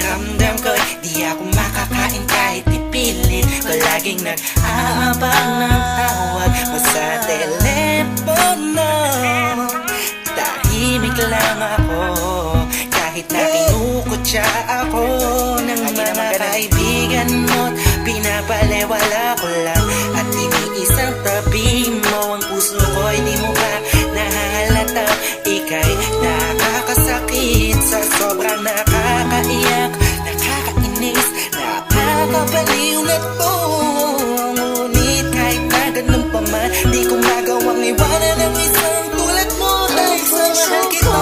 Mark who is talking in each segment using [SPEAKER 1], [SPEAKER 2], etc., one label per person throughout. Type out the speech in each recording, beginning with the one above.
[SPEAKER 1] pakiramdam ko'y di ako makakain kahit ipilit ko. Laging nag-aabang ng tawag mo sa telepono. Tahimik lang ako kahit na kinukutya ako ng mga kaibigan mo't pinapalewala ko lang. At iniisang tabi mo ang puso ko'y di mo ba nahalata? Ika'y nakakasakit sa sobrang nakakaiyak, nakakainis, nakakabaliw na to. Ngunit kahit na ganun pa man, di ko magawang iwanan ang isang tulad mo. Dahil sa mahal kita.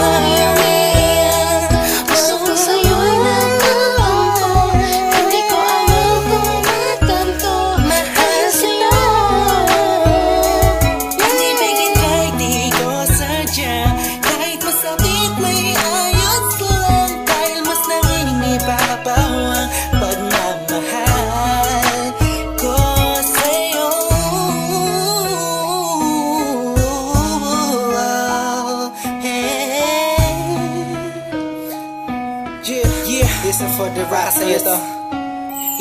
[SPEAKER 2] Listen for the rest sa'yo to.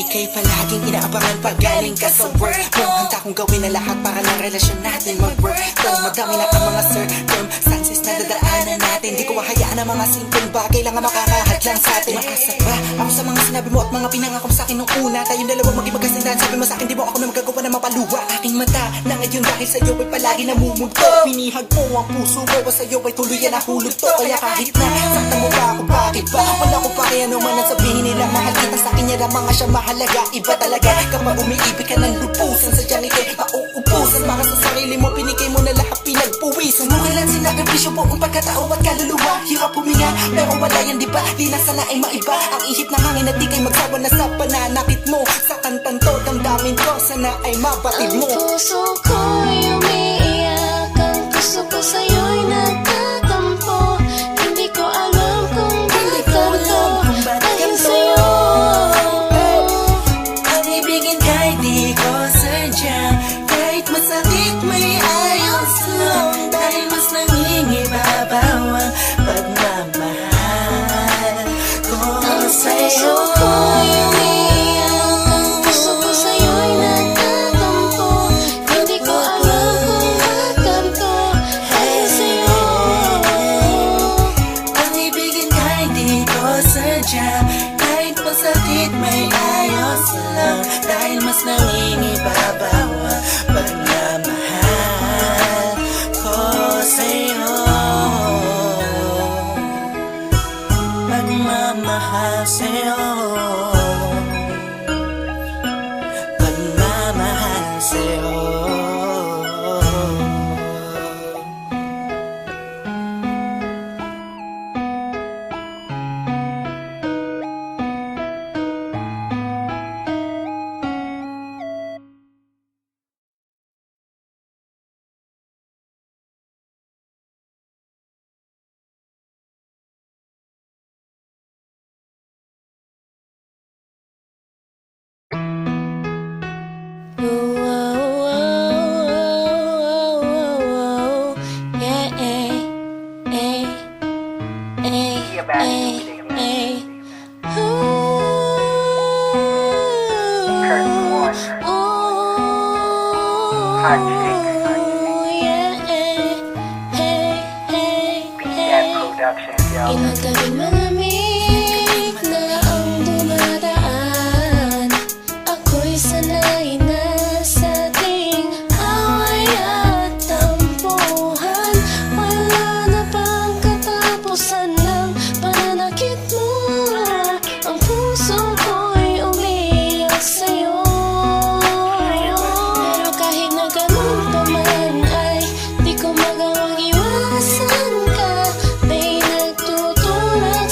[SPEAKER 1] Ika'y palaging inaabangan pag galing ka sa work mo. Handa kong gawin ang lahat para ng relasyon natin mag-work to. Madami na ang mga circumstances na dadaanan natin. Di ko mahayaan ang mga simpleng bagay lang ang makakahadlang sa atin. Makasaba ako sa mga sinabi mo at mga pinangako mo sa akin nung una. Tayong dalawa maging magkasindahan. Sabi mo sa akin di mo ako na magagawa na mapaluwa. Aking mata na ngayon dahil sa'yo ay palagi namumulto. Pinihag mo ang puso mo o sa'yo ay tuluyan na hulog to. Kaya kahit na sakta mo ba ako, bakit ba? Wala ko pa kaya naman ang sabihin nila. Mahal kita sa akin niya lang mga siya mahalaga. Iba talaga kapag umiibig ka ng lupusan. Sadyang ika'y mauubusan. Para sa sarili mo pinigay mo na lahat pinagpuwisan. Kailan sinakripisyo buong pagkatao at kaluluwa. Hirap huminga pero wala yan diba? Di na sana ay maiba ang ihip ng hangin at di kay magsawa na sa pananakit mo. Sa kantang to damdamin ko sana ay mabatid mo.
[SPEAKER 3] Ang puso ko'y umiiyak, ang puso ko sa'yo'y nagtatampo. Hindi ko alam kung bakit dahil sa'yo.
[SPEAKER 1] Ang ibigin kahit di ko sadya, kahit masakit may ayos lang. Dahil mas nangingibabaw ang pagmamahal ko sa'yo.
[SPEAKER 3] Ang puso ko'y umiiyak, ang puso ko sa'yo'y nagtatampo. Hindi ko alam kung bakit ganito dahil sa'yo.
[SPEAKER 1] Ang ibigin kahit di ko sadya, kahit masakit may ayos lang. Dahil mas nangingibabaw ang pagmamahal ko sa'yo. Pagmamahal sa'yo. Pagmamahal sa'yo.
[SPEAKER 3] Inagaling malamig na ang dumadaan. Ako'y sanay na sa ating away at tampuhan. Wala na bang katapusan ng pananakit mo? Ang puso ko'y umiiyak sa'yo. Pero kahit na ganun pa man ay di ko magawang iwasan ka. May nagtutulak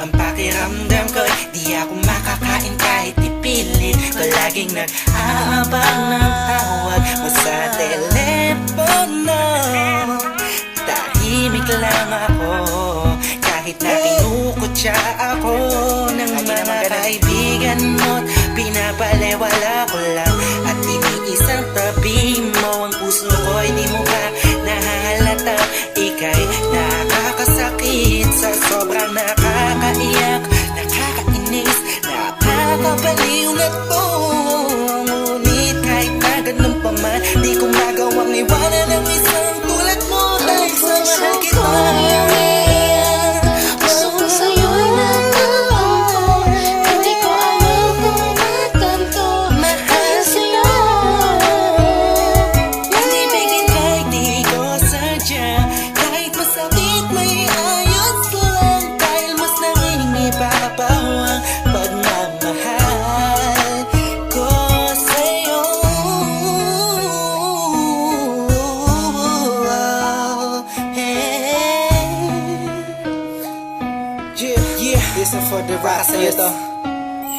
[SPEAKER 1] Ang pakiramdam ko'y di ako makakain kahit ipilit ko. Laging nag-aabang ng tawag mo sa telepono. Tahimik lang ako kahit na kinukutya ako ng mga kaibigan mo't pinapalewala ko lang. At iniisang tabi mo ang puso ko'y di mo ba nahalata? Ika'y nakakasakit sa sobrang nakakaiyak, nakakainis, nakakabaliw na to. Ngunit kahit na ganun pa man, di ko magawang iwanan ang isang tulad mo. Dahil sa mahal kita,
[SPEAKER 3] Puso ko sa'yo'y nagtatampo. Hindi ko alam kung ba't ganito. Dahil sa'yo,
[SPEAKER 1] ang ibigin kahit di ko sadya, kahit masakit may ayos lang. Dahil mas nangingibabaw ang pagmamahal ko sa'yo.
[SPEAKER 2] Yeah, listen for the rock sa'yo to.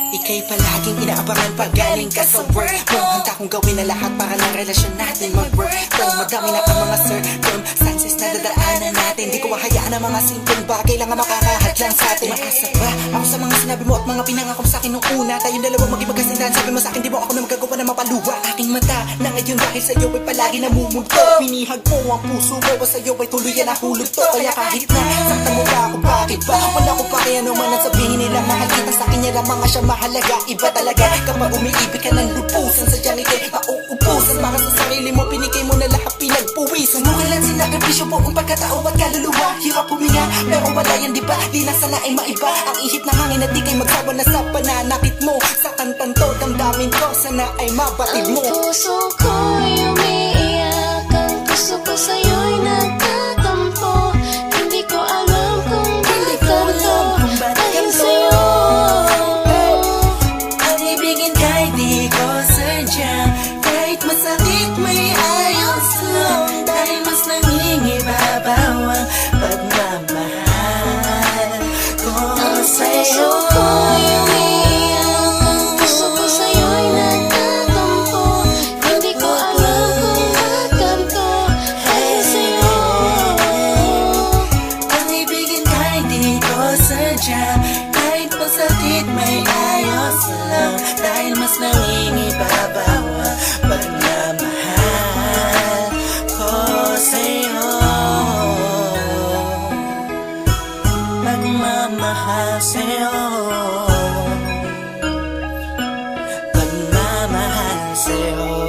[SPEAKER 1] Ika'y palaging inaabangan pag galing ka sa work mo. Handa kong gawin na lahat para ng relasyon natin mag-work. Pero madami na ang mga circumstances na dadaanan natin. Di ko hahayaan ang mga simpleng bagay lang ang makakahadlang sa atin. Maasa ba ako sa mga sinabi mo at mga pinangako mo sa akin nung una? Tayong dalawa maging magkasintahan. Sabi mo sa akin di mo ako na magagawa na mapaluwa. Aking mata na ngayon dahil sa'yo ay palagi namumulto. Pinihag mo ang puso ko o sa'yo ay tuluyan na hulog to. Kaya kahit na saktan mo ba ako, bakit ba? Wala ko pa kaya naman ang sabihin nila. Mahal kita sa akin nila mga siya mahalaga. Iba talaga kapag umiibig ka ng lupusan. Sadyang ikay mauubusan. Para sa sarili mo pinigay mo na lahat pinagpuwisan. Mukilan sinakripisyo buong pagkatao at kaluluwa. Hirap huminga pero wala yan diba? Di na sana ay maiba ang ihip ng hangin at di kay magsawa na sa pananakit mo. Sa kantang to damdamin ko sana ay mabatid
[SPEAKER 3] ang
[SPEAKER 1] mo.
[SPEAKER 3] puso ko'y umiiyak. Ang puso ko sa'yo'y nagtatampo. Hindi ko alam kung ba't ganito. Dahil sa'yo,
[SPEAKER 1] Ang ibigin kahit di ko sadya, kahit masakit may ayos lang. Dahil mas nangingibabaw ang pagmamahal ko
[SPEAKER 3] ang puso
[SPEAKER 1] sa'yo.
[SPEAKER 3] ko'y umiiyak. Ang puso ko sa'yo'y nagtatampo. Hindi ko alam kung ba't ganito. Dahil sa'yo,
[SPEAKER 1] Ang ibigin kahit di ko sadya, kahit masakit may ayos lang. Dahil mas nangingibabaw ang pagmamahal ko sa'yo. Pagmamahal sa'yo. Pagmamahal sa'yo.